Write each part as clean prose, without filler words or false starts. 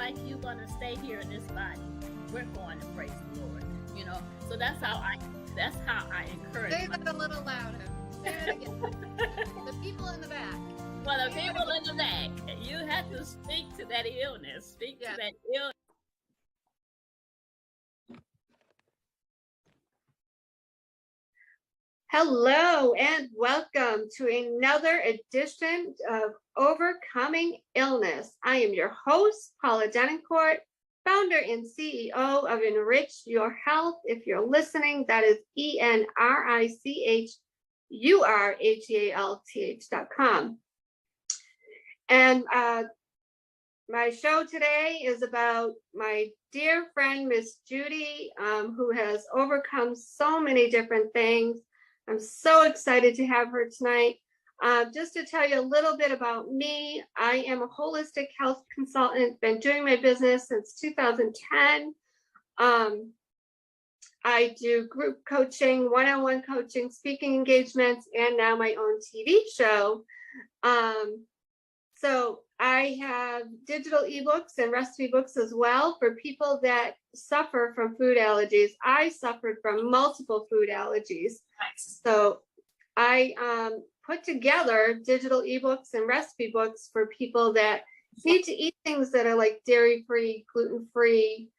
like you're going to stay here in this body, we're going to praise the Lord. You know, so that's how I encourage. Say that a little louder. Say it again. The people in the back. Well, the people in the back, you have to speak to that illness. Speak to that illness. Hello and welcome to another edition of Overcoming Illness. I am your host, Paula Denoncourt, founder and CEO of Enrich Your Health. If you're listening, that is ENRICHURHEALTH.com. And my show today is about my dear friend, Miss Judy, who has overcome so many different things. I'm so excited to have her tonight. Just to tell you a little bit about me, I am a holistic health consultant, been doing my business since 2010. I do group coaching, one-on-one coaching, speaking engagements, and now my own TV show. So I have digital ebooks and recipe books as well for people that suffer from food allergies. I suffered from multiple food allergies. So I put together digital ebooks and recipe books for people that need to eat things that are like dairy-free, gluten-free,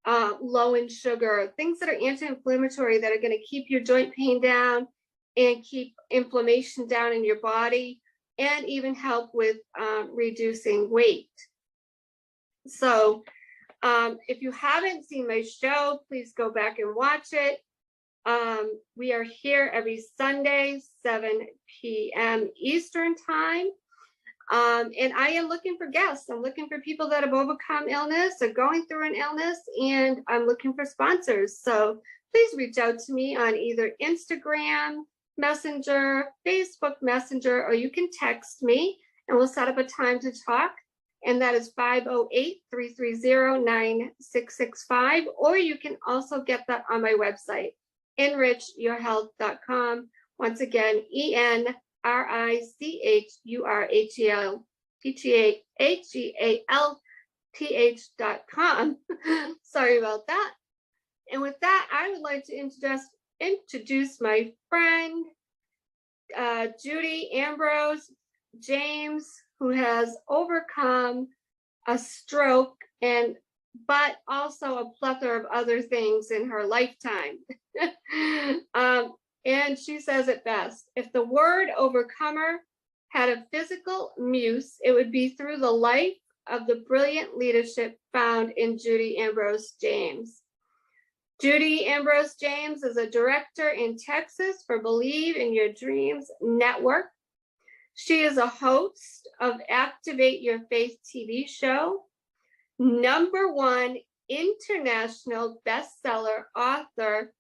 low in sugar, things that are anti-inflammatory that are going to keep your joint pain down and keep inflammation down in your body, and even help with reducing weight. So if you haven't seen my show, please go back and watch it. We are here every Sunday, 7 p.m. Eastern time. And I am looking for guests. I'm looking for people that have overcome illness or going through an illness, and I'm looking for sponsors. So please reach out to me on either Instagram, Messenger, Facebook Messenger, or you can text me and we'll set up a time to talk. And that is 508-330-9665. Or you can also get that on my website, enrichyourhealth.com. Once again, ENRICHURHEALTH.com. Sorry about that. And with that, I would like to introduce my friend, Judy Ambrose James, who has overcome a stroke but also a plethora of other things in her lifetime. And she says it best: if the word overcomer had a physical muse, it would be through the life of the brilliant leadership found in Judy Ambrose James. Judy Ambrose James is a director in Texas for Believe in Your Dreams Network. She is a host of Activate Your Faith TV show, #1 international bestseller author,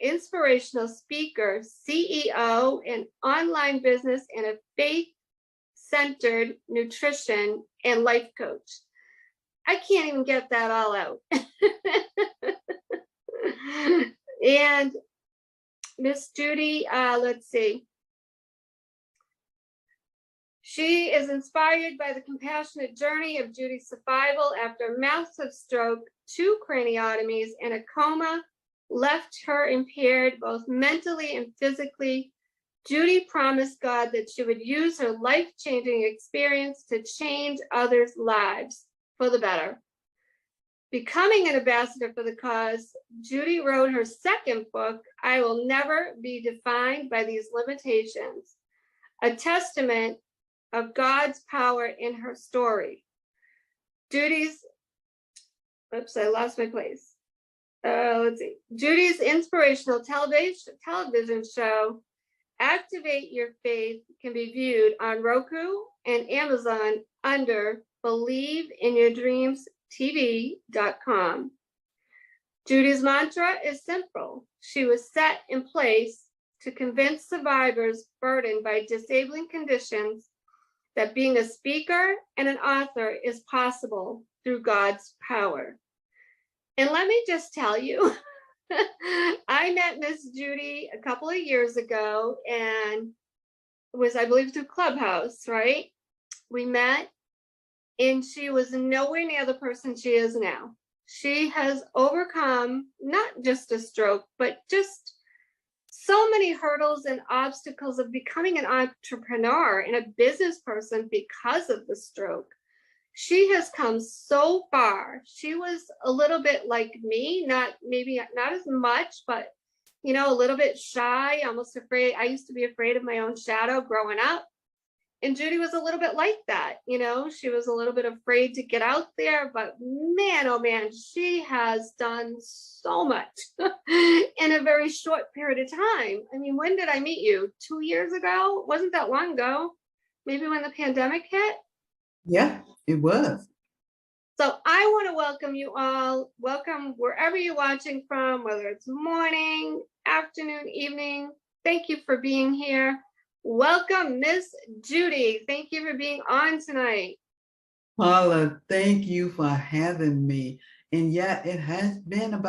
inspirational speaker, CEO, and online business, and a faith-centered nutrition and life coach. I can't even get that all out. And Miss Judy, let's see. She is inspired by the compassionate journey of Judy's survival after a massive stroke, 2 craniotomies, and a coma left her impaired both mentally and physically. Judy promised God that she would use her life-changing experience to change others' lives for the better. Becoming an ambassador for the cause, Judy wrote her second book, I Will Never Be Defined by These Limitations, a testament of God's power in her story. Judy's inspirational television show, Activate Your Faith, can be viewed on Roku and Amazon under BelieveInYourDreamsTV.com. Judy's mantra is simple. She was set in place to convince survivors burdened by disabling conditions that being a speaker and an author is possible through God's power. And let me just tell you, I met Miss Judy a couple of years ago, and it was, I believe, through Clubhouse, right? We met and she was nowhere near the person she is now. She has overcome not just a stroke, but just so many hurdles and obstacles of becoming an entrepreneur and a business person because of the stroke. She has come so far. She was a little bit like me, maybe not as much, but a little bit shy, almost afraid. I used to be afraid of my own shadow growing up. And Judy was a little bit like that. She was a little bit afraid to get out there, but man, oh man, she has done so much in a very short period of time. I mean, when did I meet you? 2 years ago? It wasn't that long ago. Maybe when the pandemic hit. Yeah, it was. So I want to welcome you all. Welcome wherever you're watching from, whether it's morning, afternoon, evening. Thank you for being here. Welcome, Miss Judy. Thank you for being on tonight. Paula, thank you for having me. And yeah, it has been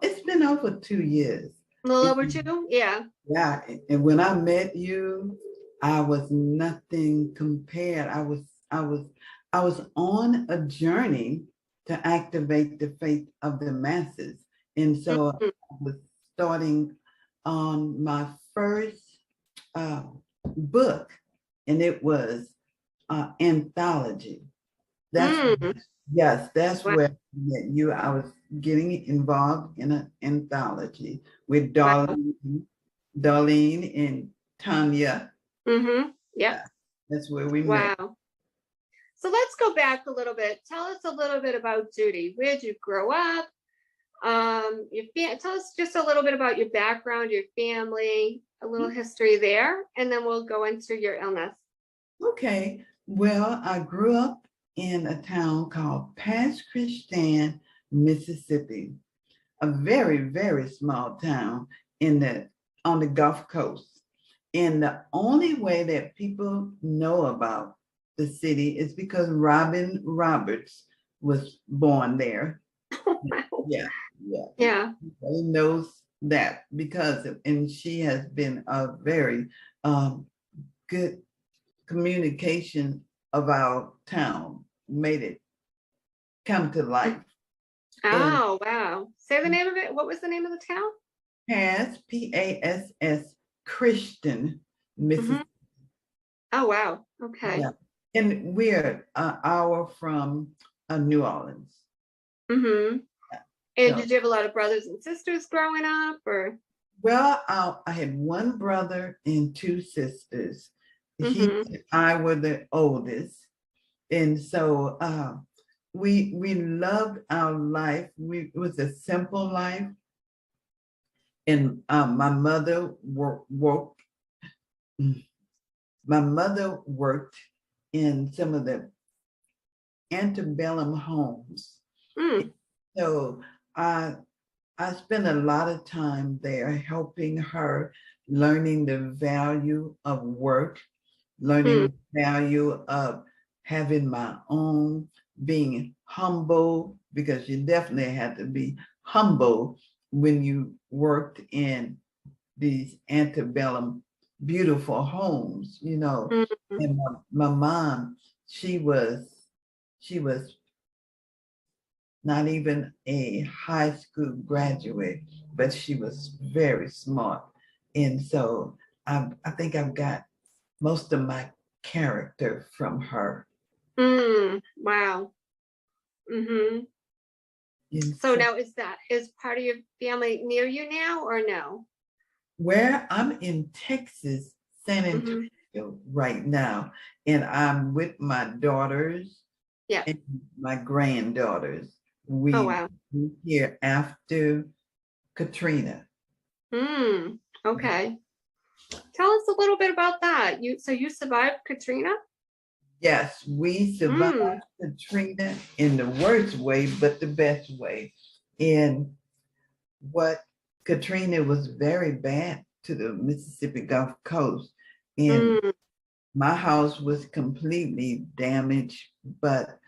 it's been over 2 years. A little over 2? Yeah. Yeah, and when I met you, I was nothing compared. I was on a journey to activate the faith of the masses. And so I was starting on my first book, and it was anthology. That's yes, that's Wow. where I met you. I was getting involved in an anthology with Wow. Darlene and Tanya. Yep. That's where we met. Wow. So let's go back a little bit. Tell us a little bit about Judy. Where did you grow up? Tell us just a little bit about your background, your family, a little history there, and then we'll go into your illness. Okay. Well, I grew up in a town called Pass Christian, Mississippi, a very, very small town on the Gulf Coast. And the only way that people know about the city is because Robin Roberts was born there. Wow. Yeah. Everybody knows that and she has been a very good communication of our town, made it come to life. Oh, wow. Say the name of it. What was the name of the town? Pass, Pass, Christian, Mississippi. Oh, wow. Okay. Yeah. And we're an hour from New Orleans. And did you have a lot of brothers and sisters growing up, or? Well, I had one brother and 2 sisters. He and I were the oldest. And so we loved our life. It was a simple life. And my mother worked in some of the antebellum homes. So I spent a lot of time there helping her, learning the value of work, learning the value of having my own, being humble, because you definitely had to be humble when you worked in these antebellum beautiful homes, And my mom, she was not even a high school graduate, but she was very smart. And so I think I've got most of my character from her. Wow. So now is part of your family near you now or no? Where I'm in Texas, San Antonio right now, and I'm with my daughters and my granddaughters. We moved here after Katrina. Okay. Tell us a little bit about that. So you survived Katrina? Yes, we survived Katrina in the worst way, but the best way. And what Katrina was very bad to the Mississippi Gulf Coast. And my house was completely damaged, but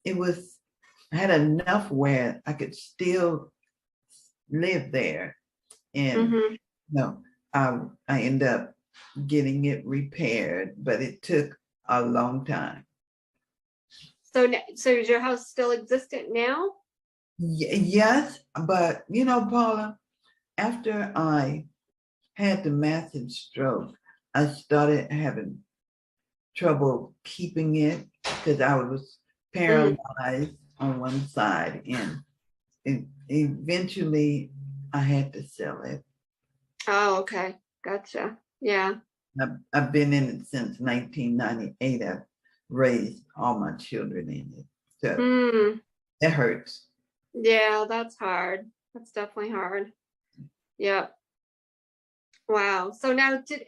I had enough where I could still live there. And I ended up getting it repaired, but it took a long time. So is your house still existent now? Yes, but you know, Paula, after I had the massive stroke, I started having trouble keeping it because I was paralyzed on one side, and eventually I had to sell it. Oh, okay. Gotcha. Yeah. I've been in it since 1998. I've raised all my children in it. So Mm, that hurts. yeah, that's hard. That's definitely hard. Yep. Wow. So now, did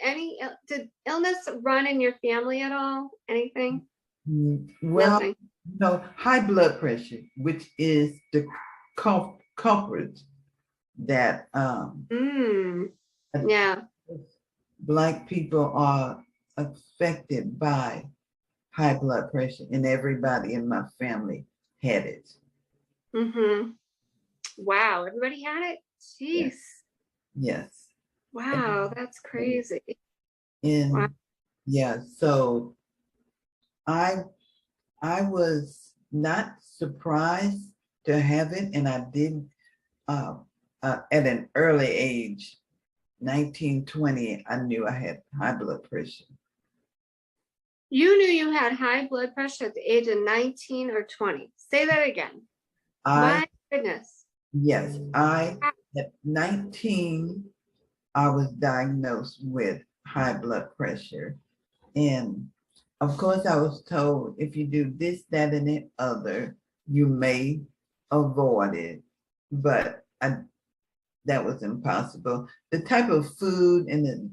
illness run in your family at all? Anything? Well, Nothing. no, high blood pressure, which is the culprit that Mm, yeah. Black people are affected by high blood pressure, and everybody in my family had it. Mm-hmm. Wow. Everybody had it? Yes. Jeez. Yes. Wow. That's crazy. Wow. And yeah, so I I was not surprised to have it, and I did uh, at an early age, 19, 20, I knew I had high blood pressure. You knew you had high blood pressure at the age of 19 or 20. Say that again. I My goodness. Yes, I at 19, I was diagnosed with high blood pressure. And of course, I was told if you do this, that, and the other, you may avoid it. But that was impossible. The type of food and the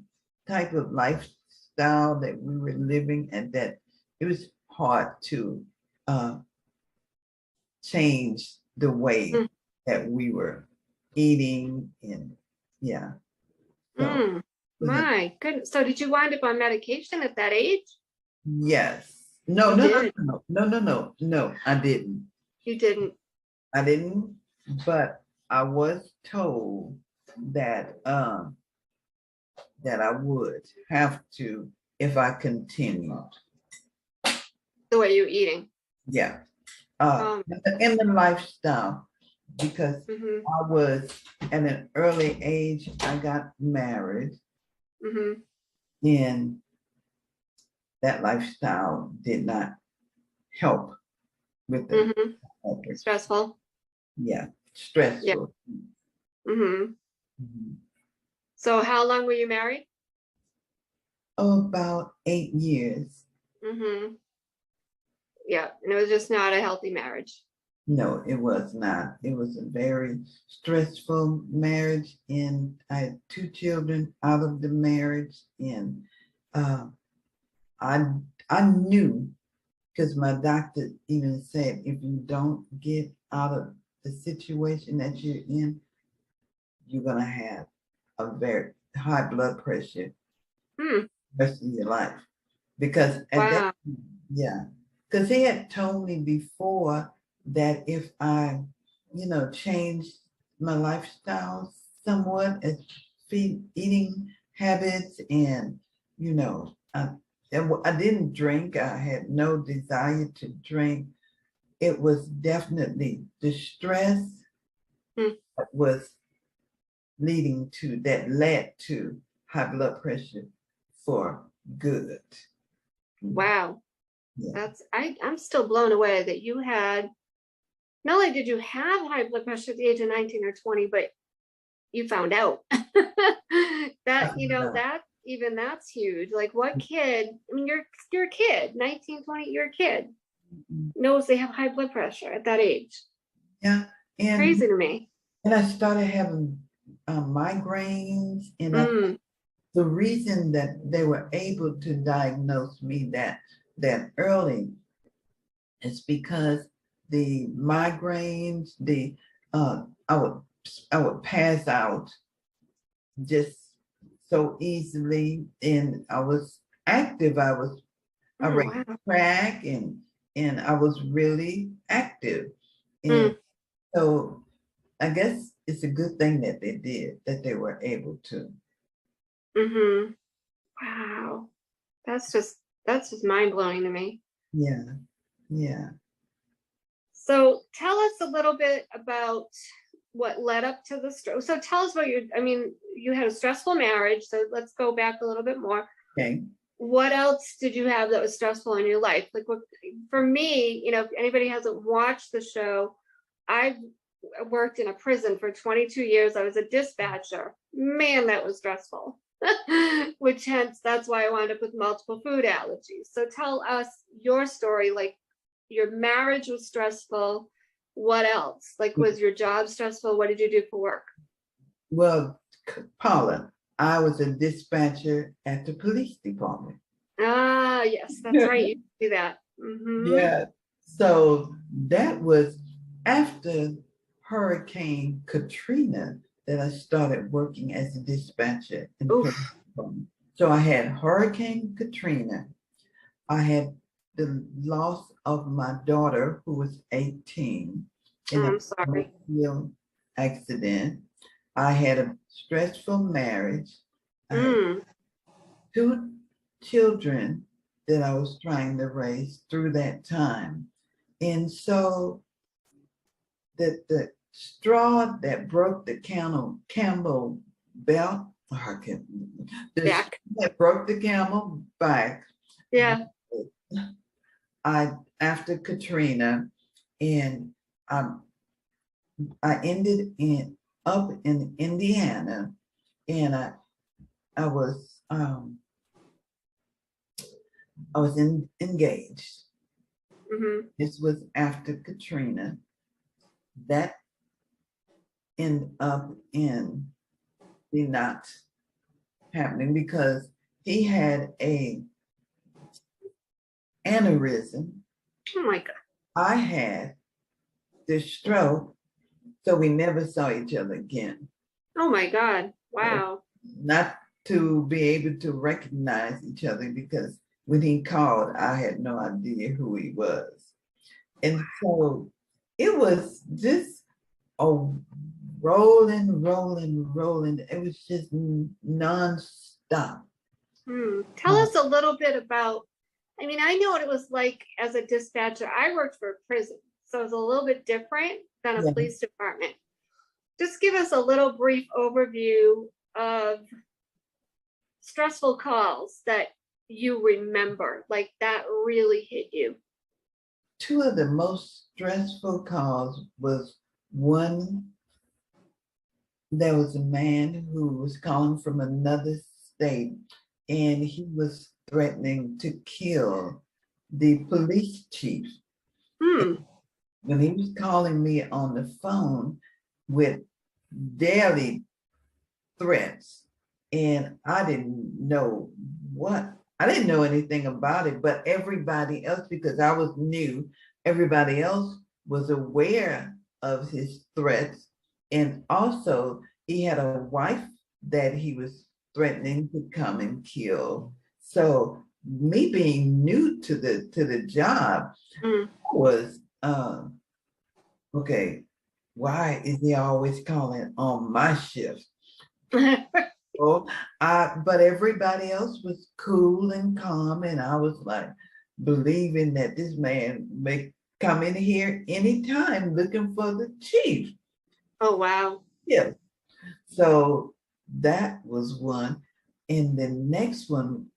type of lifestyle that we were living at that, it was hard to uh, change the way that we were eating, and yeah. So Mm, my goodness. So did you wind up on medication at that age? yes. No, You no, did. no, I didn't. You didn't. I didn't, but I was told that I would have to if I continued. The way you're eating. Yeah. Um, In the lifestyle, because mm-hmm, I was at an early age, I got married, mm-hmm, and that lifestyle did not help with the mm-hmm. effort. Stressful. Yeah, Yeah. stressful. Mm-hmm. Mhm. So how long were you married? Oh, about 8 years. Mm-hmm. Yeah. And it was just not a healthy marriage. No, it was not. It was a very stressful marriage, and I had 2 children out of the marriage, and uh, I I knew because my doctor even said if you don't get out of the situation that you're in, you're gonna have a very high blood pressure Hmm. rest of your life. Because at that, Wow. yeah, because he had told me before that if I, changed my lifestyle somewhat as eating habits, and I didn't drink. I had no desire to drink. It was definitely the stress Hmm. that was that led to high blood pressure for good. Wow. Yeah. I'm still blown away that you had, not only did you have high blood pressure at the age of 19 or 20, but you found out. That, that's huge. Like what kid, I mean, you're a kid, 19, 20, you're a kid, knows they have high blood pressure at that age. Yeah, Crazy and to me. I started having migraines, and Mm, the reason that they were able to diagnose me that early is because the migraines, the I would pass out just so easily, and I was active. I oh, ran wow. track, and I was really active, and Mm, so I guess it's a good thing that they did, that they were able to. mm-hmm. Wow. That's just mind blowing to me. Yeah, yeah. So tell us a little bit about what led up to the stroke. So tell us about you had a stressful marriage. So let's go back a little bit more. Okay. What else did you have that was stressful in your life? Like for me, if anybody hasn't watched the show, I've worked in a prison for 22 years. I was a dispatcher. Man, that was stressful. Which hence, that's why I wound up with multiple food allergies. So tell us your story. Like your marriage was stressful. What else? Like, was your job stressful? What did you do for work? Well, Paula, I was a dispatcher at the police department. Ah, yes, that's right. You do that. Mm-hmm. Yeah. So that was after Hurricane Katrina that I started working as a dispatcher in the police department. So I had Hurricane Katrina. I had the loss of my daughter, who was 18, in I'm a sorry. real accident. I had a stressful marriage. I had 2 children that I was trying to raise through that time. And so the straw that broke the camel belt, that broke the camel back. Yeah. After Katrina, and I ended up in Indiana, and I was engaged. Mm-hmm. This was after Katrina. That ended up in not happening because he had a aneurysm. Oh my God. I had the stroke, so we never saw each other again. Oh my God. Wow. Not to be able to recognize each other because when he called, I had no idea who he was. And so it was just a rolling. It was just nonstop. Tell us a little bit about, I know what it was like as a dispatcher. I worked for a prison, so it's a little bit different than a police department. Just give us a little brief overview of stressful calls that you remember, like that really hit you. 2 of the most stressful calls was one, there was a man who was calling from another state, and he was threatening to kill the police chief. When he was calling me on the phone with daily threats, and I didn't know anything about it, but everybody else, because I was new, everybody else was aware of his threats. And also he had a wife that he was threatening to come and kill. So me being new to the job was okay, why is he always calling on my shift? But everybody else was cool and calm, and I was like believing that this man may come in here anytime looking for the chief. Oh, wow. Yeah. So that was one. And the next one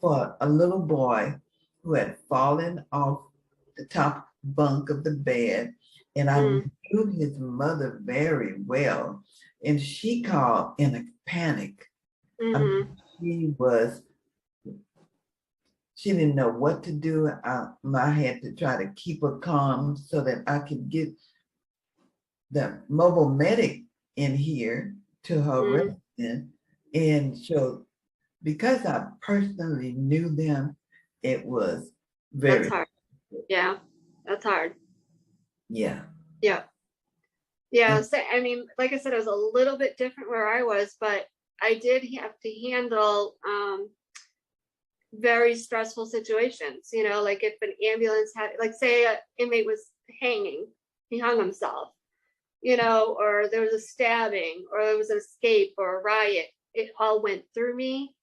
for a little boy who had fallen off the top bunk of the bed. And I knew his mother very well. And she called in a panic. She didn't know what to do. I had to try to keep her calm so that I could get the mobile medic in here to her resident. And so because I personally knew them, it was very hard. Yeah, that's hard. Yeah. Yeah. Yeah. So, like I said, it was a little bit different where I was, but I did have to handle very stressful situations, like if an ambulance had, like say an inmate was hanging, he hung himself, or there was a stabbing or there was an escape or a riot, it all went through me.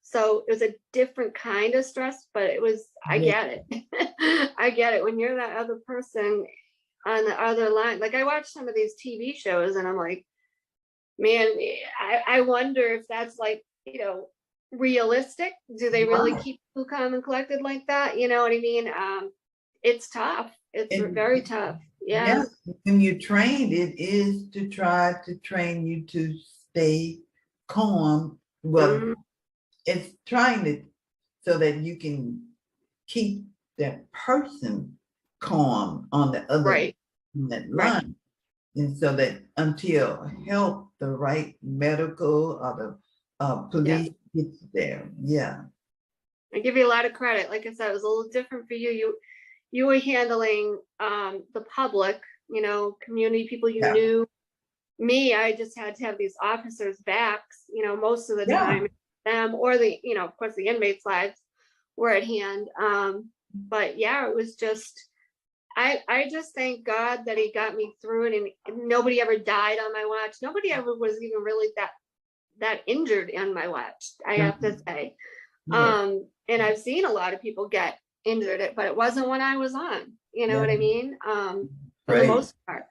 So it was a different kind of stress, but it was, I get it. I get it. When you're that other person, on the other line. Like I watch some of these TV shows and I'm like, man, I wonder if that's like, realistic. Do they really Right. keep people calm and collected like that? You know what I mean? It's tough. It's It, very tough. Yeah. yeah, when you're trained, it is to try to train you to stay calm. Well, Mhm. it's trying to so that you can keep that person calm on the other Right. end of that Right. line. And so that until help, the right medical or the Yeah. police gets there. Yeah. I give you a lot of credit. Like I said, it was a little different for you. You were handling the public, community people you Yeah. knew. Me, I just had to have these officers' backs, most of the Yeah. time, them or of course, the inmates' lives were at hand. But yeah, it was just, I just thank God that He got me through it, and nobody ever died on my watch. Nobody ever was even really that injured on my watch, I have to say. Yeah. And I've seen a lot of people get injured, but it wasn't when I was on. You know Yeah. what I mean? For the Right. most part.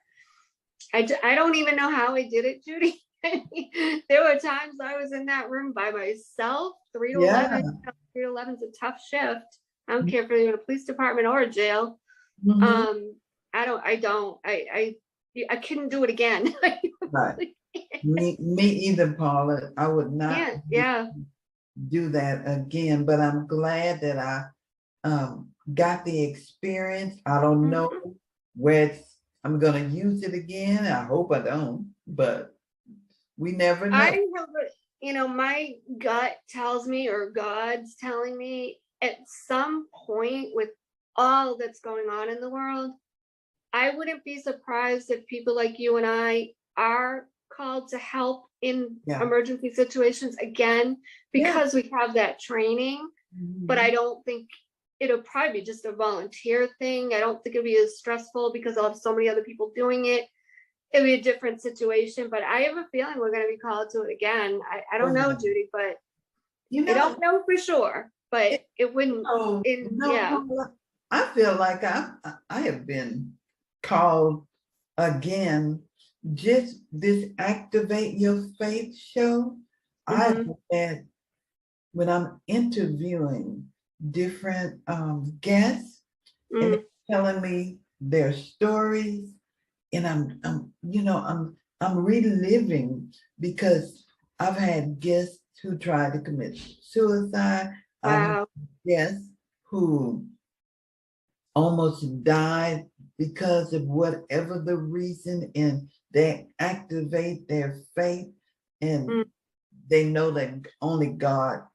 I don't even know how I did it, Judy. There were times I was in that room by myself, 3 to Yeah. 11. 3 to 11 is a tough shift. I don't care if you're in a police department or a jail. Mhm. I couldn't do it again. Right. Me either, Paula. I would not Can't. Yeah. do that again, but I'm glad that I got the experience. I don't know Mhm. where I'm gonna use it again. I hope I don't, but we never I know. have, my gut tells me, or God's telling me, at some point with all that's going on in the world, I wouldn't be surprised if people like you and I are called to help in Yeah. emergency situations again, Yeah. because we have that training. But I Mhm. don't think it'll probably be just a volunteer thing. I don't think it'll be as stressful because I'll have so many other people doing it. It'll be a different situation, but I have a feeling we're going to be called to it again. I don't know, Well, Judy, but you I know, don't know for sure, but it wouldn't, no, yeah. Paula, I feel like I have been called again. Just this Activate Your Faith show. I Hmm. had when I'm interviewing different guests and they're Mm. telling me their stories, and I'm reliving because I've had guests who tried to commit suicide. I've had Wow. guests who almost died because of whatever the reason, and they activate their faith and Mm. they know that only God,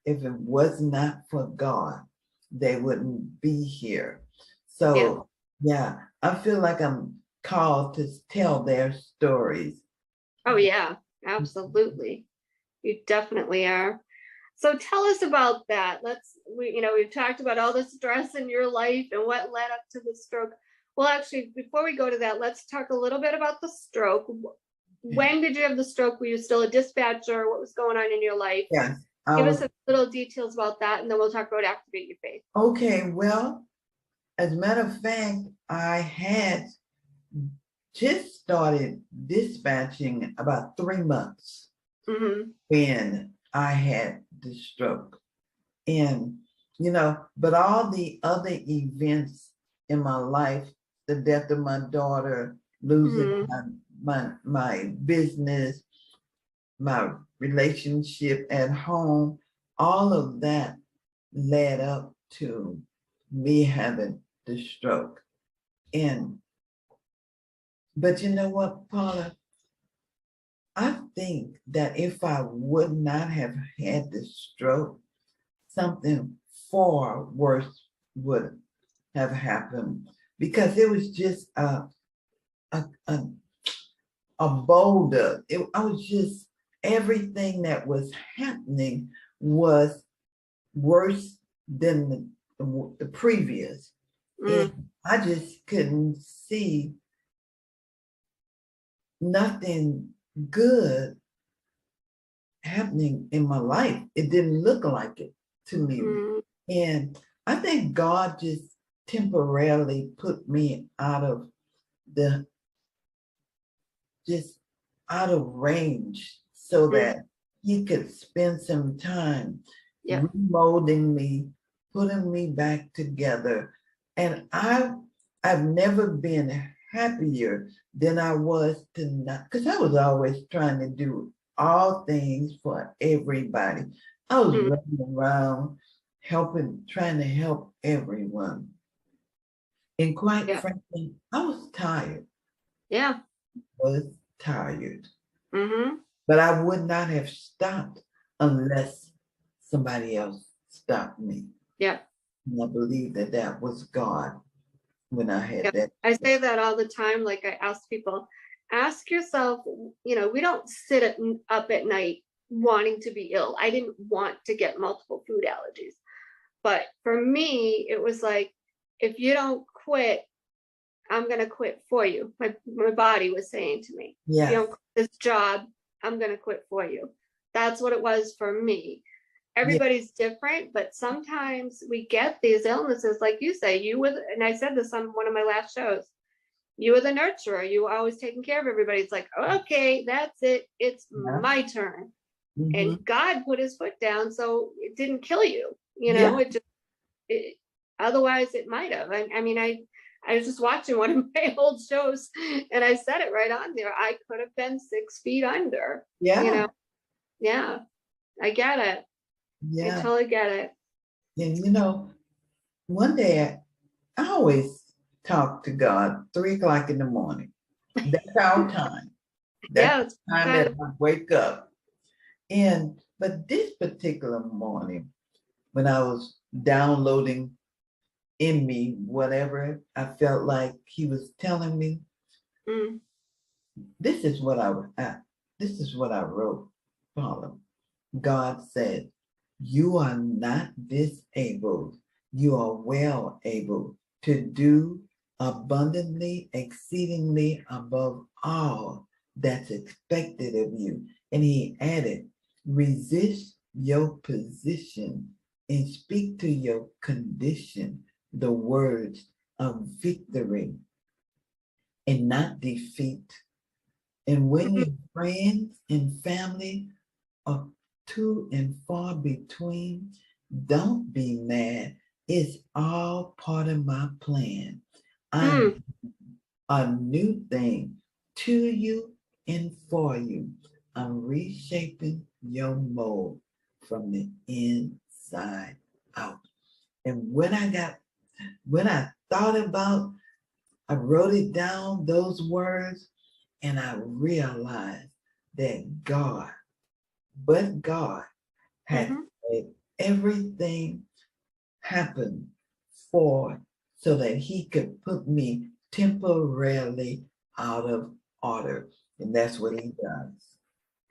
if it was not for God, they wouldn't be here. Yeah. So yeah, I feel like I'm called to tell their stories. Oh, yeah, absolutely. You definitely are. So tell us about that. We've talked about all the stress in your life and what led up to the stroke. Well, actually, before we go to that, let's talk a little bit about the stroke. When did you have the stroke? Were you still a dispatcher? What was going on in your life? Yes, I Give us was a little details about that, and then we'll talk about Activate Your Faith. okay. Well, as a matter of fact, I had just started dispatching about 3 months Mm-hmm. when I had the stroke. And, but all the other events in my life, the death of my daughter, losing Mm-hmm. my business, my relationship at home, all of that led up to me having the stroke. And, but you know what, Paula? I think that if I would not have had the stroke, something far worse would have happened because it was just a, a, a boulder. I was just, everything that was happening was worse than the previous. Mm. And I just couldn't see nothing good happening in my life. It didn't look like it to me. Mm. And I think God just temporarily put me out of the just out of range so that he could spend some time remolding me, putting me back together. And I've never been happier than I was tonight, because I was always trying to do all things for everybody. I was running around trying to help everyone. And quite frankly, I was tired. Yeah. Was tired. Mm-hmm. But I would not have stopped unless somebody else stopped me. Yeah. And I believe that that was God when I had that. I say that all the time. Like I ask people, ask yourself, we don't sit up at night wanting to be ill. I didn't want to get multiple food allergies. But for me, it was like, if you don't quit, I'm going to quit for you. My body was saying to me, if you don't quit this job, I'm going to quit for you. That's what it was for me. Everybody's different, but sometimes we get these illnesses, like you say, and I said this on one of my last shows, you were the nurturer. You were always taking care of everybody. It's like, okay, that's it. It's my turn. Mm-hmm. And God put his foot down, so it didn't kill you. Otherwise it might have. I was just watching one of my old shows and I said it right on there. I could have been 6 feet under. Yeah. Yeah. I get it. Yeah. I totally get it. And one day I always talk to God 3 o'clock in the morning. That's our time. That's the time that I wake up. But this particular morning, when I was downloading in me whatever I felt like he was telling me, this is what I wrote, Paula. God said, you are not disabled. You are well able to do abundantly, exceedingly above all that's expected of you. And he added, resist your position and speak to your condition the words of victory and not defeat. And when your friends and family are too and far between, don't be mad. It's all part of my plan. I'm a new thing to you and for you. I'm reshaping your mold from the inside out. And when I thought about, I wrote it down, those words, and I realized that God had made everything happen so that he could put me temporarily out of order. And that's what he does.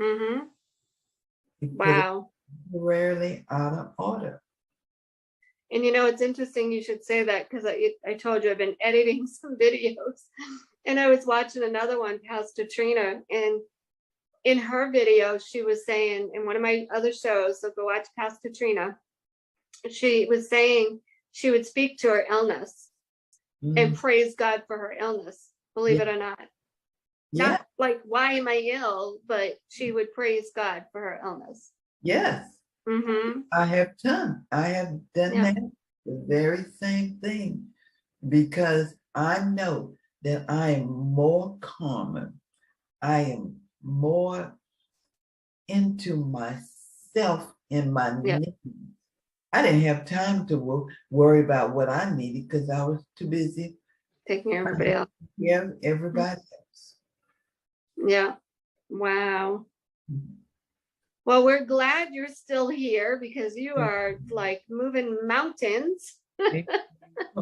Mm-hmm. He put Wow. it temporarily out of order. And it's interesting you should say that, because I told you I've been editing some videos and I was watching another one, Pastor Trina, and in her video, she was saying, in one of my other shows, so go watch Pastor Trina, she was saying she would speak to her illness and praise God for her illness, believe it or not. Not like, why am I ill? But she would praise God for her illness. Yes. I have done that, the very same thing, because I know that I am more common. I am more into myself and my needs. I didn't have time to worry about what I needed because I was too busy taking care of everybody else. Yeah, everybody else. Yeah. Wow. Well, we're glad you're still here because you are like moving mountains.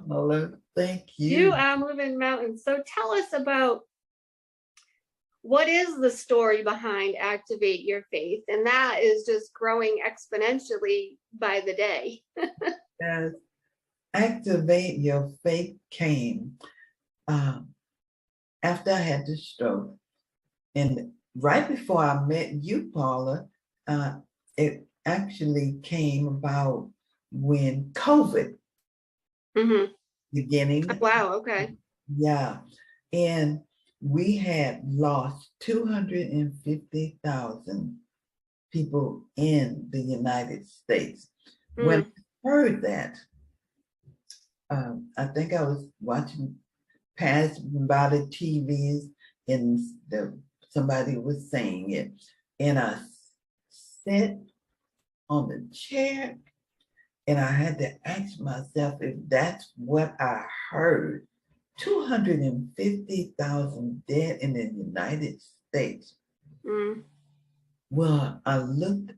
Paula, thank you. You are moving mountains. So tell us about, what is the story behind Activate Your Faith? And that is just growing exponentially by the day. Yes. Activate Your Faith came after I had the stroke. And right before I met you, Paula, it actually came about when COVID beginning. Wow, okay. Yeah. And we had lost 250,000 people in the United States. When I heard that, I think I was watching passing by the TVs and somebody was saying it. And I sat on the chair and I had to ask myself if that's what I heard. 250,000 dead in the United States. Well, I looked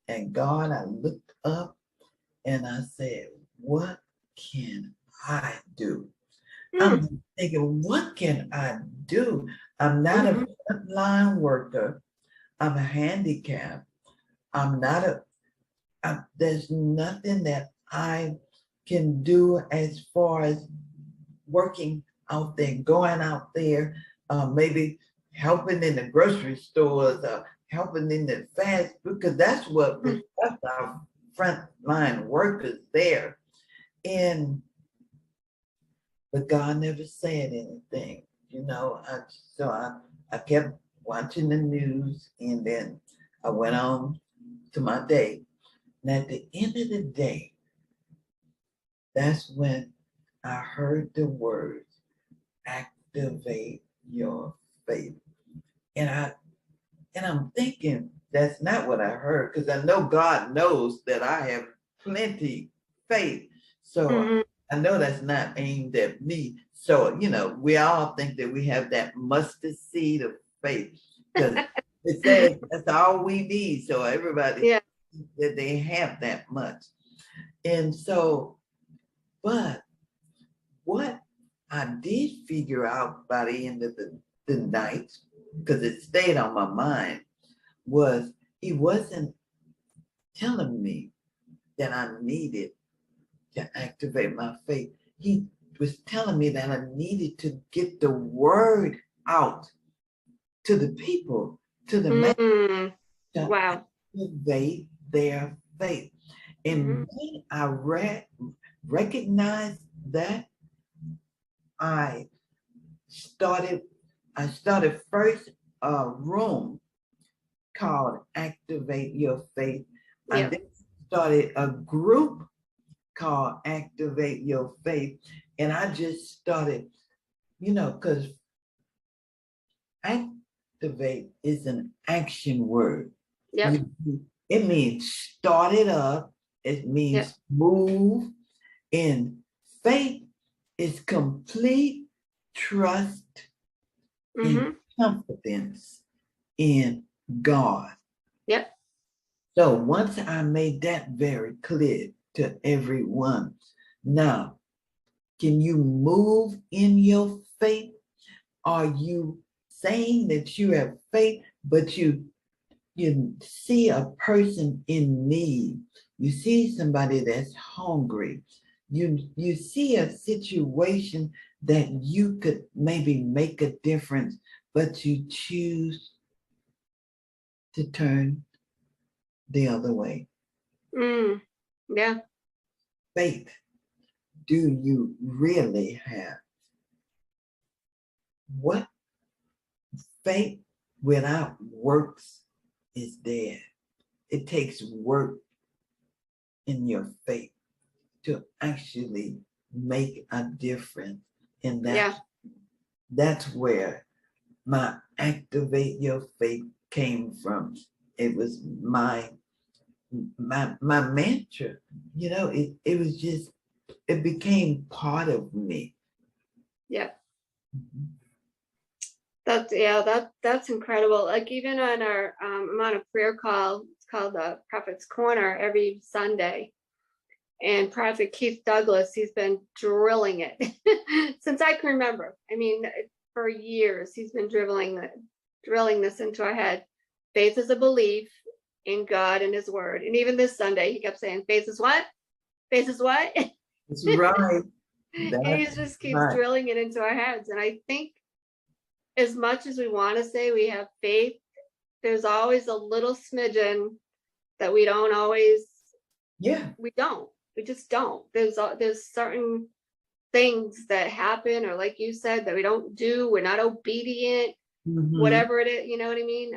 at God, I looked up and I said, what can I do? I'm thinking, what can I do? I'm not a frontline worker. I'm a handicap. I'm not there's nothing that I can do as far as working out there, going out there, maybe helping in the grocery stores, helping in the fast food, because that's our frontline workers there. But God never said anything, you know. I kept watching the news, and then I went on to my day. And at the end of the day, that's when I heard the words, activate your faith. And I'm thinking that's not what I heard, because I know God knows that I have plenty faith. So I know that's not aimed at me. So, you know, we all think that we have that mustard seed of faith, because it says that's all we need. So everybody, that they have that much. And so, but what I did figure out by the end of the night, because it stayed on my mind, was he wasn't telling me that I needed to activate my faith. He was telling me that I needed to get the word out to the people, to the man, to activate their faith. And when I recognized that, I started first a room called Activate Your Faith. I then started a group called Activate Your Faith. And I just started, you know, because activate is an action word. It means start it up. It means move. And faith is complete trust and confidence in God. So once I made that very clear to everyone, now, can you move in your faith? Are you saying that you have faith, but you see a person in need? You see somebody that's hungry. You see a situation that you could maybe make a difference, but you choose to turn the other way. Faith, do you really have? What faith without works is dead. It takes work in your faith to actually make a difference. And that's where my activate your faith came from. It was my mantra, you know. It was just, it became part of me. That's incredible. Like even on our I'm on a prayer call, it's called the Prophet's Corner every Sunday. And Prophet Keith Douglas, he's been drilling it since I can remember. I mean, for years, he's been drilling this into our head. Faith is a belief in God and his word. And even this Sunday, he kept saying, faith is what? Faith is what? That's right. And he just keeps drilling it into our heads. And I think as much as we want to say we have faith, there's always a little smidgen that we don't always, we just don't. There's certain things that happen, or like you said, that we don't do, we're not obedient, Mhm. whatever it is, you know what I mean?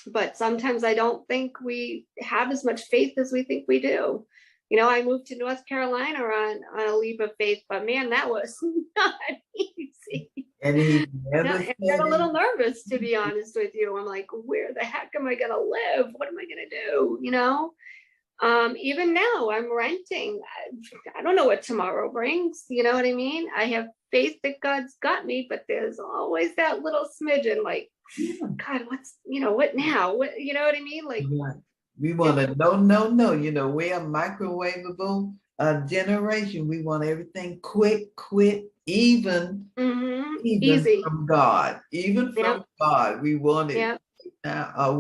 But sometimes I don't think we have as much faith as we think we do. You know, I moved to North Carolina on a leap of faith, but man, that was not easy. And he No, never I said got a little it. nervous, to be honest with you. I'm like, where the heck am I gonna live? What am I gonna do? You know? Even now I'm renting. I don't know what tomorrow brings. You know what I mean? I have faith that God's got me, but there's always that little smidgen, like, Yeah. God, what's, you know, what now? What, you know what I mean? Like, Right. We want to no. You know, we're a microwavable generation. We want everything quick, even easy. from God. Even Yep. from God, we want it. Yep.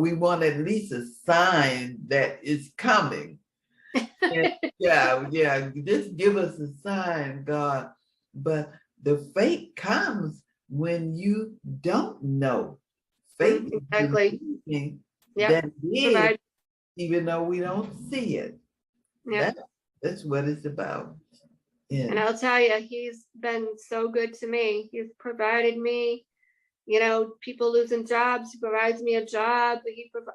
We want at least a sign that it's coming. And yeah. Just give us a sign, God. But the faith comes when you don't know. Faith is Exactly. believing Yep. that is, Provide. even though we don't see it. Yep. That's what it's about. And Yeah. I'll tell you, he's been so good to me. He's provided me, you know, people losing jobs, he provides me a job.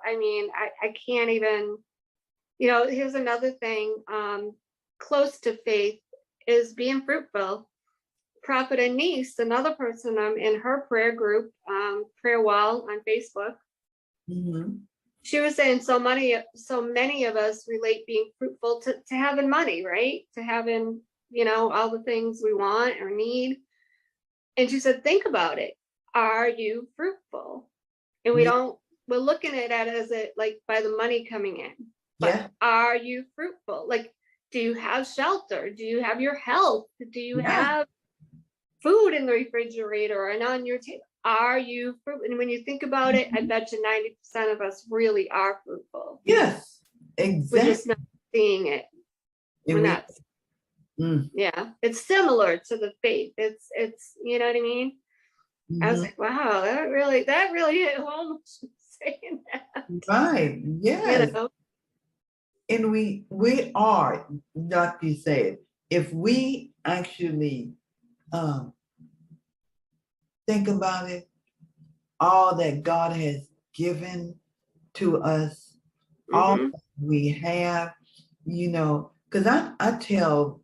I mean, I can't even, you know, here's another thing, close to faith is being fruitful. Prophet Anise, another person, I'm in her prayer group, prayer wall on Facebook. Mm-hmm. She was saying so many of us relate being fruitful to having money, right? To having, you know, all the things we want or need. And she said, think about it. Are you fruitful? And Yeah. we're looking at it as it like by the money coming in. But Yeah. are you fruitful? Like, do you have shelter? Do you have your health? Do you have food in the refrigerator and on your table? Are you fruitful? And when you think about it, I bet you 90% of us really are fruitful. Yes, We're exactly. just not seeing it. And We're not. Mm. Yeah, it's similar to the faith. It's you know what I mean? I was Mhm. like, wow, that really hit home saying that. Right. Yes. You know? And we are, like you said, if we actually think about it, all that God has given to us, all Mhm. that we have, you know, because I tell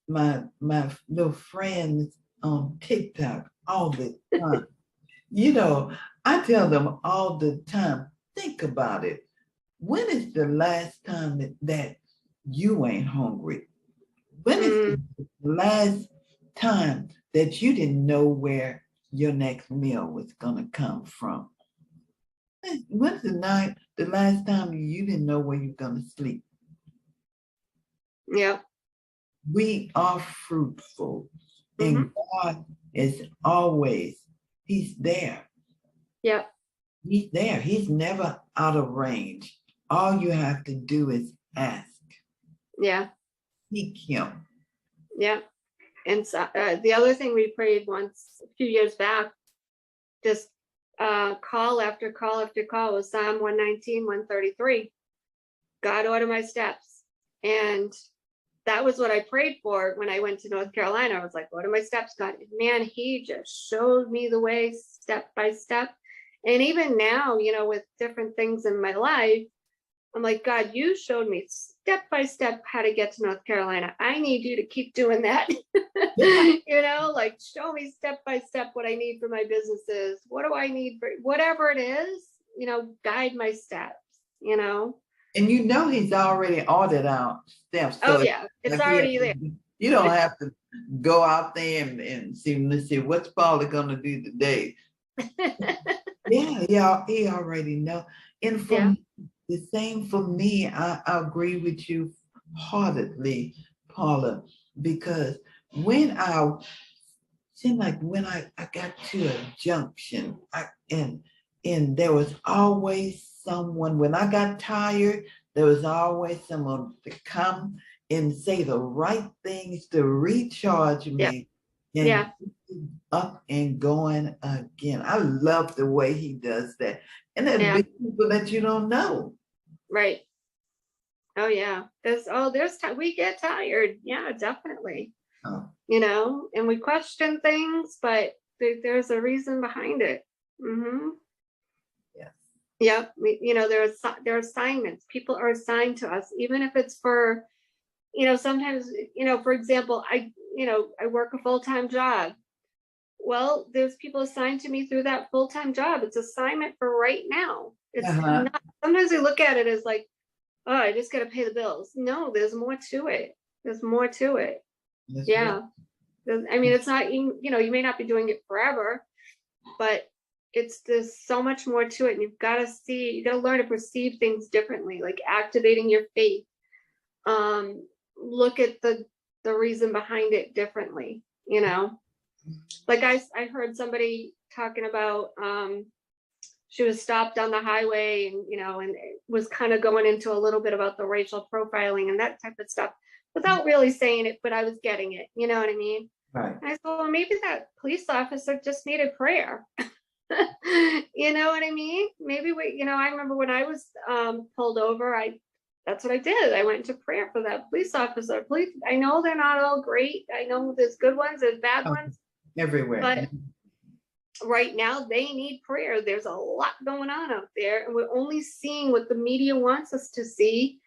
my little friends on TikTok all the time. You know, I tell them all the time, think about it. When is the last time that you ain't hungry? When is the last time that you didn't know where your next meal was gonna come from? When's the last time you didn't know where you're gonna sleep? Yeah. We are fruitful, and Mhm. God is always, He's there. Yeah. He's there. He's never out of range. All you have to do is ask. Yeah. Seek Him. Yeah. And so, the other thing we prayed once a few years back, just call after call after call, was Psalm 119, 133. God, order my steps. And that was what I prayed for when I went to North Carolina. I was like, what are my steps, God? Man, he just showed me the way step by step. And even now, you know, with different things in my life, I'm like, God, you showed me step by step how to get to North Carolina. I need you to keep doing that. You know, like show me step by step what I need for my businesses. What do I need for whatever it is, you know, guide my steps, you know. And you know He's already ordered out steps. So Oh yeah, it's like already there. you don't have to go out there and see, let's see, what's Paula gonna do today? Yeah, he already know. And Yeah. the same for me, I agree with you heartedly, Paula, because when I seemed like when I got to a junction, and there was always someone, when I got tired, there was always someone to come and say the right things to recharge Yeah. me and Yeah. up and going again. I love the way he does that. And there's Yeah. big people that you don't know. Right. Oh yeah. There's time we get tired. Yeah, definitely. Oh, And we question things, but there's a reason behind it. Mm-hmm. yes. Yep. There are assignments. People are assigned to us, even if it's for, sometimes, for example, I work a full-time job. Well, there's people assigned to me through that full-time job. It's assignment for right now. It's Uh-huh. not, sometimes we look at it as like, oh, I just got to pay the bills. No, there's more to it. There's more to it. That's right. Yeah. I mean, it's not, you may not be doing it forever, but there's so much more to it. And you got to learn to perceive things differently, like activating your faith. Look at the reason behind it differently, Like I heard somebody talking about, she was stopped on the highway and it was kind of going into a little bit about the racial profiling and that type of stuff without really saying it, but I was getting it. You know what I mean? Right. And I said, well, maybe that police officer just needed prayer. You know what I mean? Maybe I remember when I was pulled over, that's what I did. I went into prayer for that police officer. I know they're not all great. I know there's good ones, there's bad Oh, ones, everywhere. but right now they need prayer. There's a lot going on out there, and we're only seeing what the media wants us to see,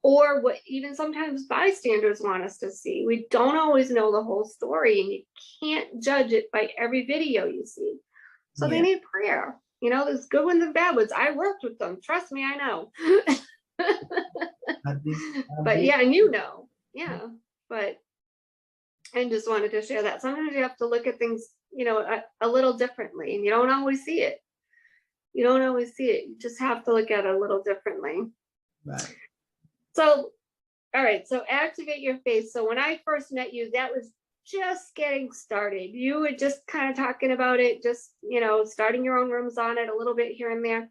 or what even sometimes bystanders want us to see. We don't always know the whole story, and you can't judge it by every video you see. So they Yeah. need prayer. There's good ones and bad ones. I worked with them. Trust me, I know. I did. But yeah, and yeah, but I just wanted to share that. Sometimes you have to look at things, a little differently, and you don't always see it. You just have to look at it a little differently. Right. So, all right. So activate your faith. So when I first met you, that was just getting started. You were just kind of talking about it, just, starting your own rooms on it a little bit here and there.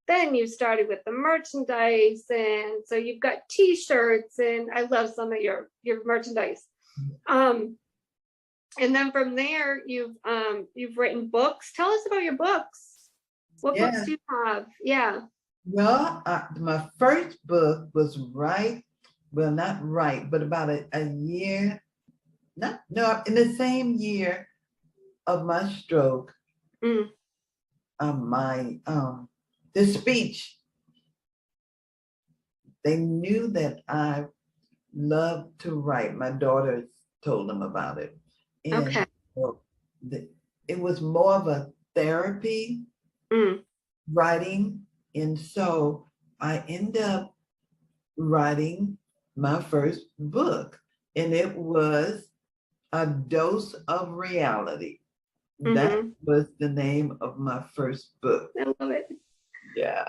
Then you started with the merchandise. And so you've got t-shirts, and I love some of your merchandise. And then from there, you've written books. Tell us about your books. What Yeah. books do you have? Yeah. Well, my first book was not right, but about a year, in the same year of my stroke, Mm. the speech, they knew that I loved to write. My daughters told them about it. And Okay. so it was more of a therapy writing. And so I ended up writing my first book, and it was A Dose of Reality. That was the name of my first book. I love it. Yeah.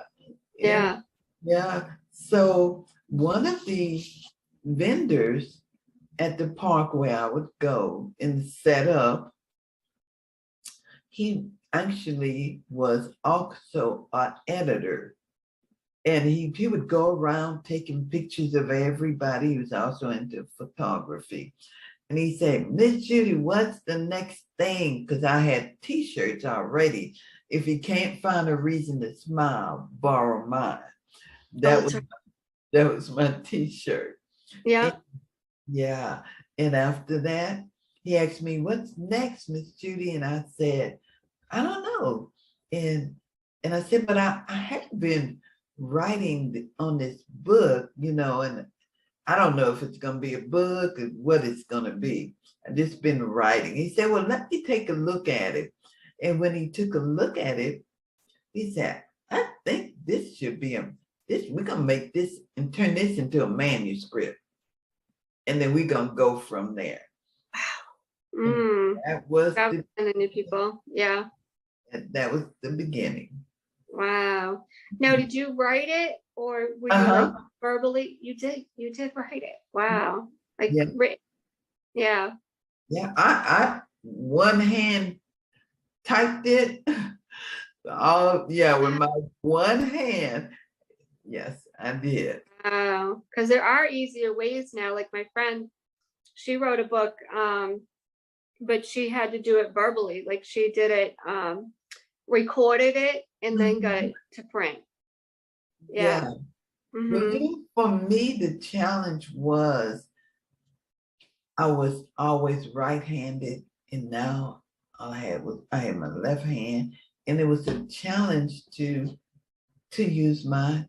Yeah. Yeah. So one of the vendors at the park where I would go and set up, he actually was also an editor. And he would go around taking pictures of everybody. He was also into photography. And he said, Miss Judy, what's the next thing? Because I had t-shirts already. If you can't find a reason to smile, borrow mine. That was my t-shirt. Yeah. Yeah. And after that, he asked me, what's next, Miss Judy? And I said, I don't know. And I said, but I have been writing on this book, and I don't know if it's going to be a book or what it's going to be. I've just been writing. He said, well, let me take a look at it. And when he took a look at it, he said, I think this should be we're going to make this and turn this into a manuscript. And then we're going to go from there. That was the new people. Yeah. That was the beginning. Wow. Now, did you write it, or were you like verbally? You did write it. Wow. Like, yeah. Yeah. I one hand typed it. With my one hand. Yes, I did. Wow. Because there are easier ways now. Like my friend, she wrote a book, but she had to do it verbally. Like she did it, recorded it, and then got it to print. Yeah. Mm-hmm. For me, the challenge was I was always right-handed, and now I had my left hand, and it was a challenge to use my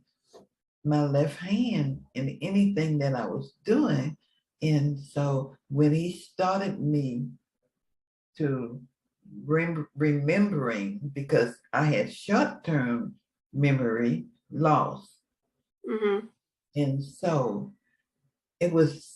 left hand in anything that I was doing. And so when he started me to remembering, because I had short-term memory loss, Mm-hmm. and so it was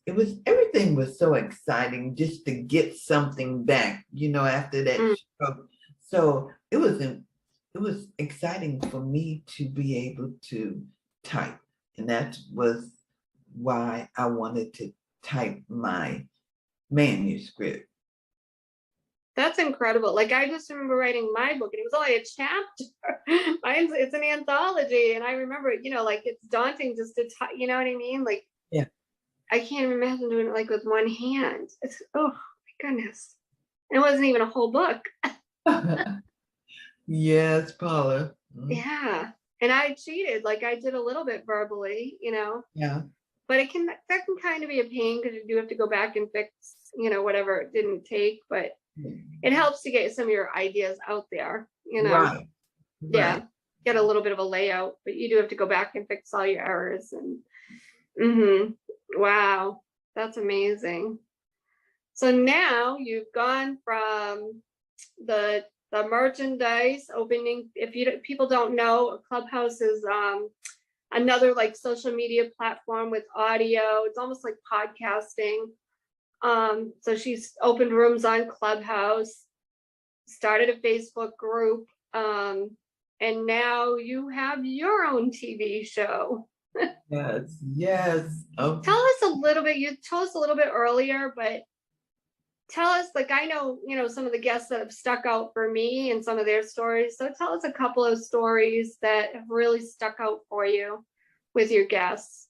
everything was so exciting just to get something back, after that Mm. stroke. So it was exciting for me to be able to type, and that was why I wanted to type my manuscript. That's incredible. Like I just remember writing my book and it was only a chapter. It's an anthology. And I remember, like it's daunting just to, you know what I mean? Like, Yeah. I can't imagine doing it like with one hand. It's, oh my goodness. And it wasn't even a whole book. Yes, Paula. Yeah. And I cheated. Like I did a little bit verbally, Yeah. but that can kind of be a pain because you do have to go back and fix, whatever it didn't take, but it helps to get some of your ideas out there, Right. Yeah, Right. get a little bit of a layout, but you do have to go back and fix all your errors. And wow, that's amazing. So now you've gone from the merchandise opening. If people don't know, Clubhouse is another like social media platform with audio. It's almost like podcasting. So she's opened rooms on Clubhouse, started a Facebook group, and now you have your own TV show. Yes. Yes. Okay. Tell us a little bit. You told us a little bit earlier, but tell us, like, I know, some of the guests that have stuck out for me and some of their stories. So tell us a couple of stories that have really stuck out for you with your guests.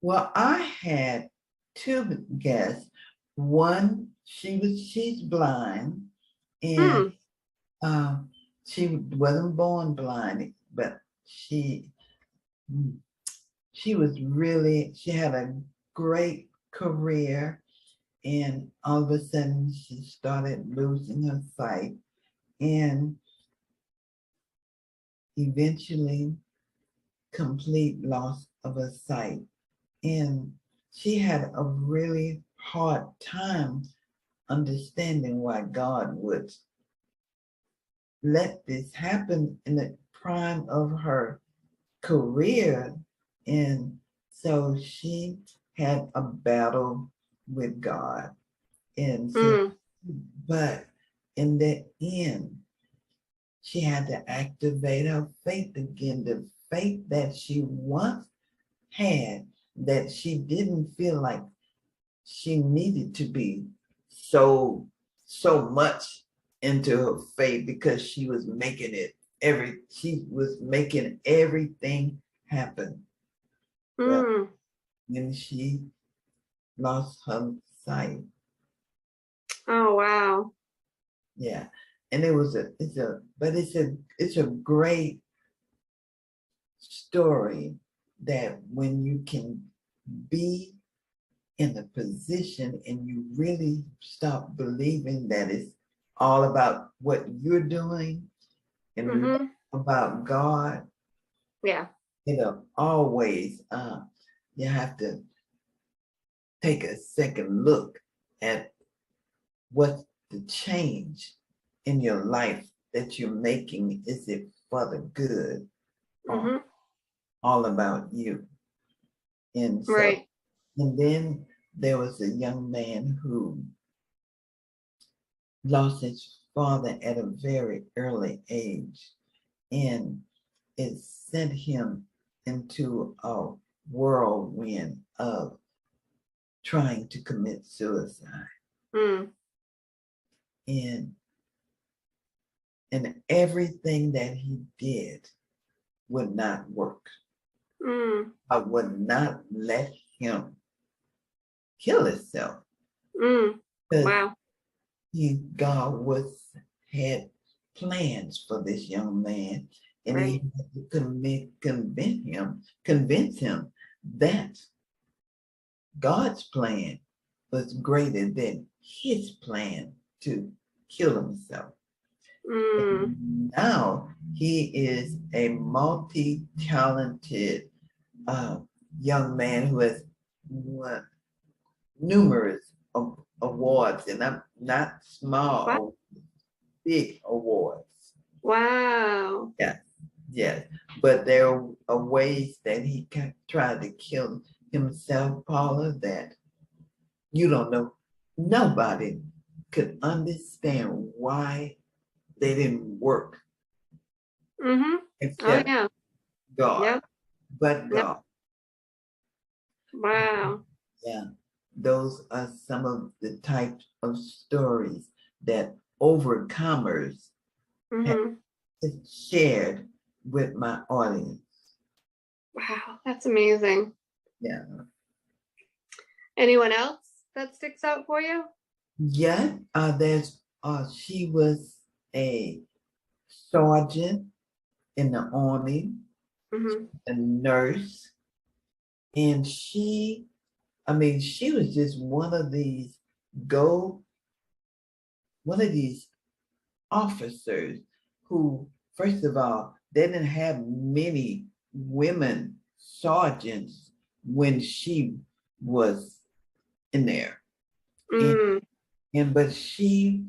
Well, I had two guests. One, she's blind, and she wasn't born blind, but she had a great career, and all of a sudden she started losing her sight, and eventually complete loss of her sight. And she had a really hard time understanding why God would let this happen in the prime of her career. And so she had a battle with God. And so, but in the end, she had to activate her faith again, the faith that she once had, that she didn't feel like she needed to be so much into her faith, because she was making everything happen. But when she lost her sight, Oh wow. yeah, and it's a great story, that when you can be in a position and you really stop believing that it's all about what you're doing and about God, Yeah. it'll always, you have to take a second look at what the change in your life that you're making. Is it for the good, or all about you? And so, Right. and then there was a young man who lost his father at a very early age, and it sent him into a whirlwind of trying to commit suicide. And everything that he did would not work. I would not let him kill himself. Wow. God had plans for this young man, and he had to convince him that God's plan was greater than his plan to kill himself. And now he is a multi-talented young man who has won numerous awards, and I'm not small, Wow. big awards. Wow. Yes, but there are ways that he tried to kill himself, Paula, that you don't know. Nobody could understand why they didn't work Oh except yeah. God, Yep. but God. Wow. Yeah, those are some of the types of stories that overcomers have shared with my audience. Wow, that's amazing. Yeah. Anyone else that sticks out for you? Yeah, she was a sergeant in the army, a nurse, and she was just one of these officers who, first of all, they didn't have many women sergeants when she was in there. But she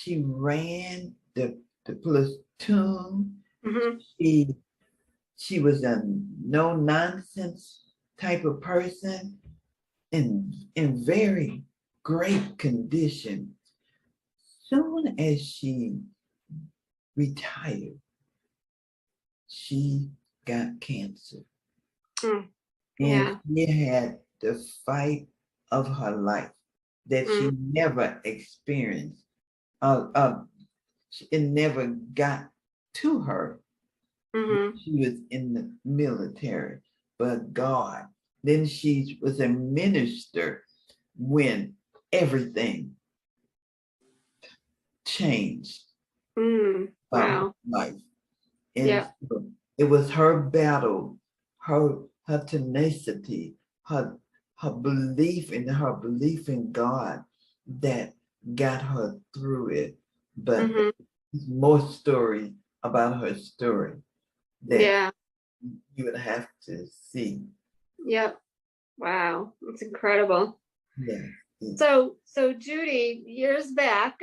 ran the platoon. She was a no nonsense type of person and in very great condition. Soon as she retired, she got cancer. And she had the fight of her life that she never experienced. It never got to her. She was in the military, but God. Then she was a minister when everything changed Wow. life. And it was her battle, her tenacity, her belief in God that got her through it. But there's more stories about her story that you would have to see. Yep. Wow, that's incredible. Yeah. So Judy, years back,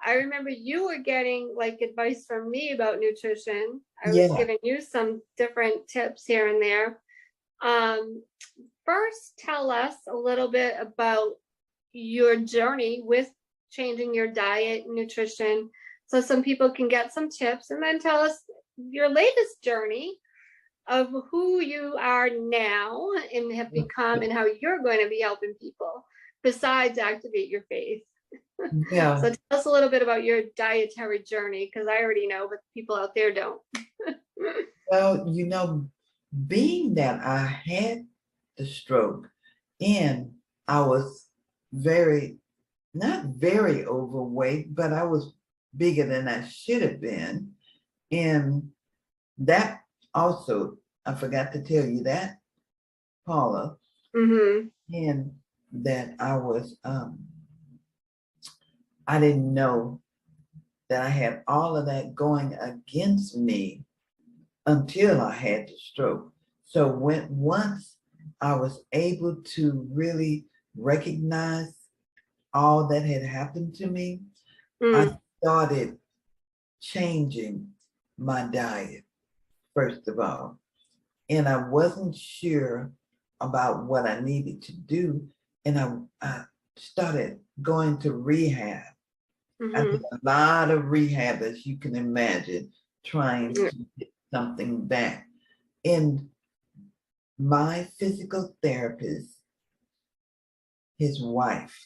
I remember you were getting like advice from me about nutrition. I was giving you some different tips here and there. First, tell us a little bit about your journey with changing your diet and nutrition so some people can get some tips, and then tell us your latest journey of who you are now and have become and how you're going to be helping people besides activate your faith. Yeah. So tell us a little bit about your dietary journey, because I already know, but people out there don't. Well, being that I had the stroke and I was not very overweight, but I was bigger than I should have been. And that also, I forgot to tell you that, Paula, and that I didn't know that I had all of that going against me until I had the stroke. So once I was able to really recognize all that had happened to me, I started changing my diet, first of all. And I wasn't sure about what I needed to do. And I started going to rehab. I did a lot of rehab, as you can imagine, trying to get something back. And my physical therapist, his wife,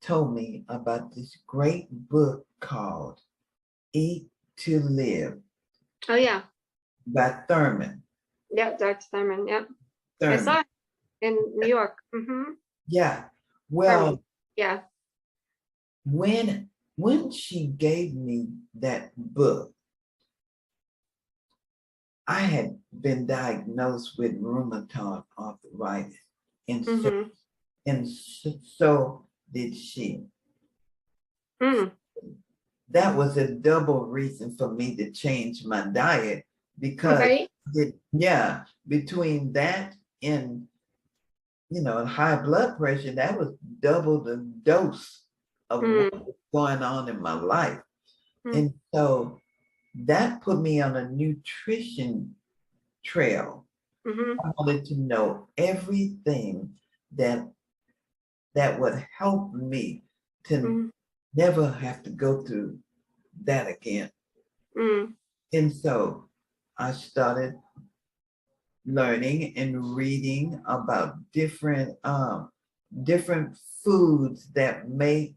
told me about this great book called Eat to Live. Oh, yeah. By Thurman. Yeah, Dr. Thurman. Yep. Thurman. I saw it in New York. Yeah. Well, yeah. When she gave me that book, I had been diagnosed with rheumatoid arthritis, and Mm-hmm. so did she. Mm. That was a double reason for me to change my diet because Right. between that and high blood pressure, that was double the dose of what Mm. was going on in my life. Mm. And so that put me on a nutrition trail. Mm-hmm. I wanted to know everything that would help me to Mm. never have to go through that again. Mm. And so I started learning and reading about different foods that make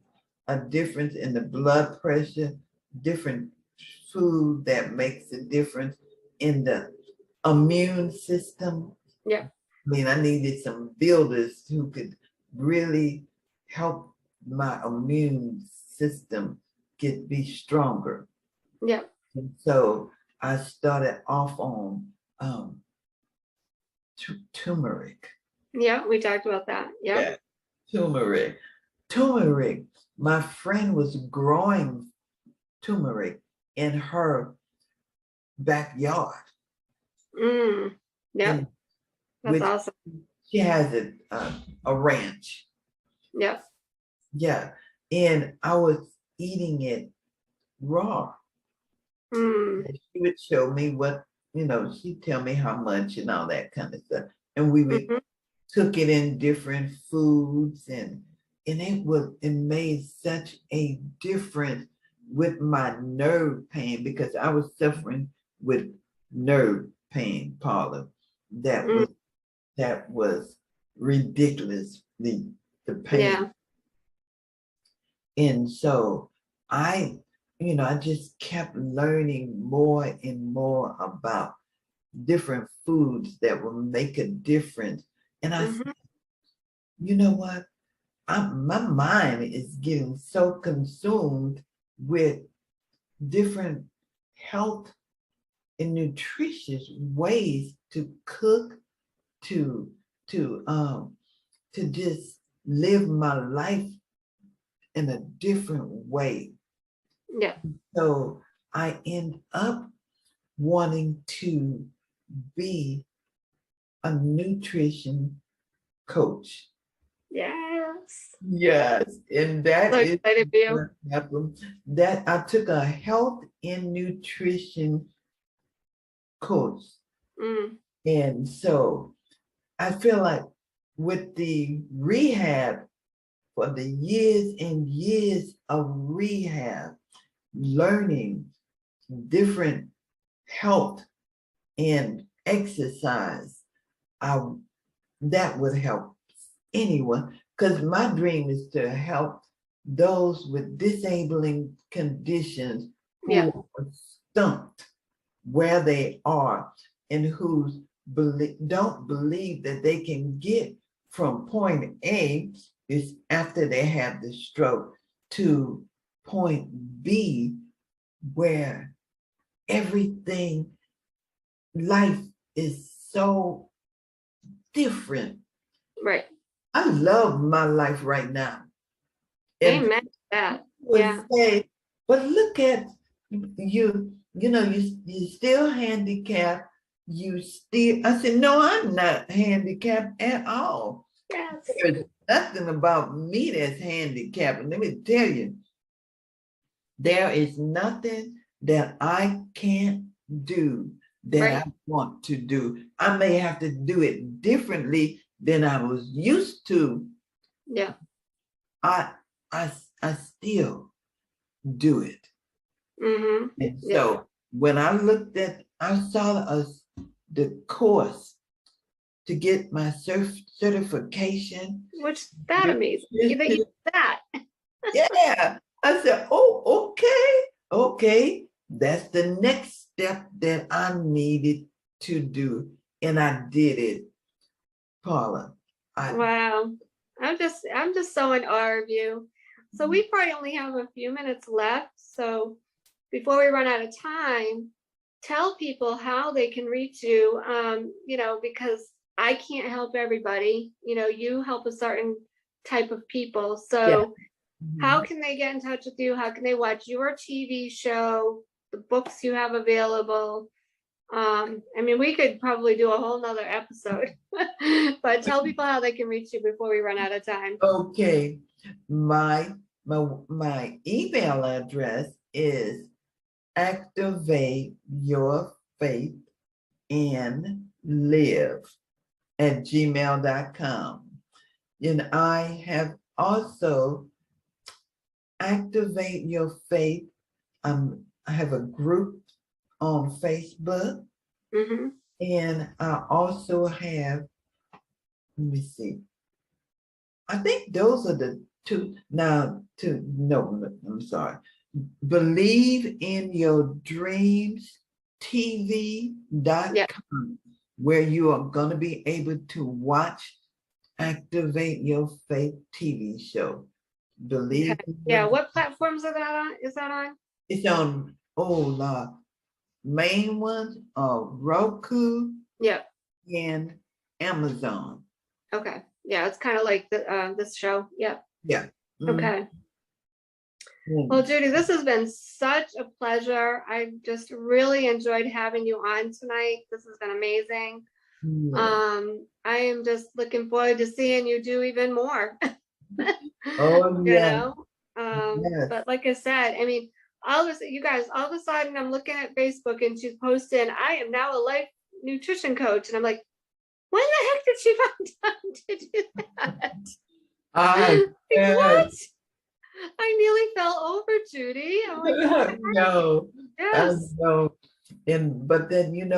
a difference in the blood pressure, different food that makes a difference in the immune system. Yeah. I mean, I needed some builders who could really help my immune system be stronger. Yeah. And so I started off on um, turmeric. Yeah. We talked about that. Yeah. Yeah, turmeric. Turmeric. My friend was growing turmeric in her backyard. Mm. Yeah. In That's which awesome. she has a ranch. Yeah. Yeah. And I was eating it raw. Mm. And she would show me she'd tell me how much and all that kind of stuff. And we would Mm-hmm. took it in different foods and it made such a difference with my nerve pain because I was suffering with nerve pain, Paula. That Mm. was that was ridiculous, the pain. Yeah. And so I just kept learning more and more about different foods that will make a difference. And I Mm-hmm. you know what? My mind is getting so consumed with different health and nutritious ways to cook, to to um to just live my life in a different way. Yeah. So I end up wanting to be a nutrition coach. Yes. Yes, and that So is excited for you. what happened. That I took a health and nutrition course. Mm. And so I feel like with the rehab, for the years and years of rehab, learning different health and exercise, I that would help anyone because my dream is to help those with disabling conditions Yeah. who are stumped where they are and who don't believe that they can get from point A is after they have the stroke to point B where everything life is so different. Right. I love my life right now. And Amen to that. would Yeah. say, but look at you still handicapped. You still, I said, no, I'm not handicapped at all. Yes. There's nothing about me that's handicapped. And let me tell you, there is nothing that I can't do that Right. I want to do. I may have to do it differently than I was used to. Yeah. I I still do it. Mm-hmm. And Yeah. so when I saw the course to get my certification. Which that amazing that you did that. Yeah, I said, oh, okay. That's the next step that I needed to do. And I did it, Paula. Wow. I'm just so in awe of you. So we probably only have a few minutes left. So before we run out of time, tell people how they can reach you, because I can't help everybody. You help a certain type of people. So how can they get in touch with you? How can they watch your TV show, the books you have available? We could probably do a whole nother episode, but tell people how they can reach you before we run out of time. Okay. My email address is activateyourfaithandlive@gmail.com. And I have also Activate Your Faith. I have a group on Facebook, and I also have, let me see, I think those are the two. No, I'm sorry. Believe in Your Dreams TV.com, where you are going to be able to watch Activate Your Faith TV show. Believe. Yeah, what platforms are that on? Is that on? It's on main ones are Roku, and Amazon. Okay. Yeah, it's kind of like this show. Yeah. Okay. Well, Judy, this has been such a pleasure. I just really enjoyed having you on tonight. This has been amazing. I am just looking forward to seeing you do even more. But like I said, all of a sudden I'm looking at Facebook and she's posting, I am now a life nutrition coach. And I'm like, when the heck did she find time to do that? What? I nearly fell over, Judy. I'm like, no. Yes. But then,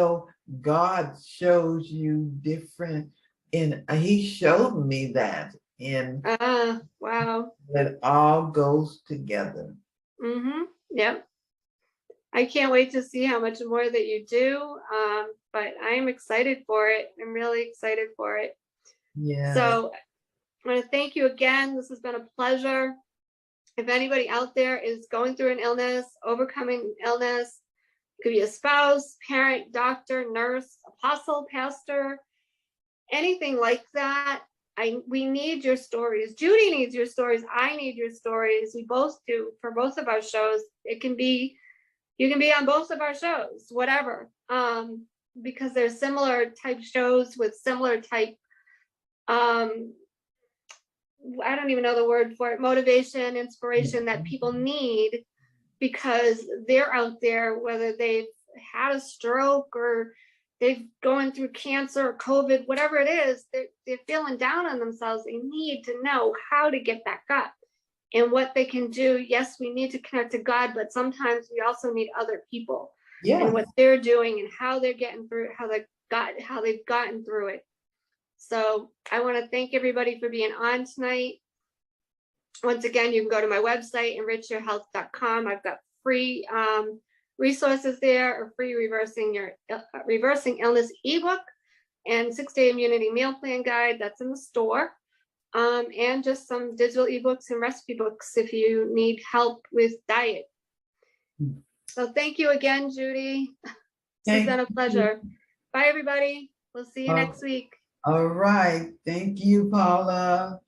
God shows you different, and he showed me that. And wow. It all goes together. Yep. I can't wait to see how much more that you do. But I'm excited for it. I'm really excited for it. Yeah. So I want to thank you again. This has been a pleasure. If anybody out there is going through an illness, overcoming an illness, it could be a spouse, parent, doctor, nurse, apostle, pastor, anything like that. We need your stories. Judy needs your stories. I need your stories. We both do for both of our shows. You can be on both of our shows, whatever. Because they're similar type shows with similar type, I don't even know the word for it, motivation, inspiration that people need, because they're out there, whether they've had a stroke or they've going through cancer or COVID, whatever it is, they're feeling down on themselves. They need to know how to get back up and what they can do. Yes, we need to connect to God, but sometimes we also need other people and what they're doing and how they're getting through it, how they've gotten through it. So I want to thank everybody for being on tonight. Once again, you can go to my website, enrichyourhealth.com. I've got free resources there, or free reversing illness ebook and 6-day immunity meal plan guide. That's in the store. And just some digital ebooks and recipe books if you need help with diet. So thank you again, Judy. It's been a pleasure. Bye, everybody. We'll see you next week. All right. Thank you, Paula.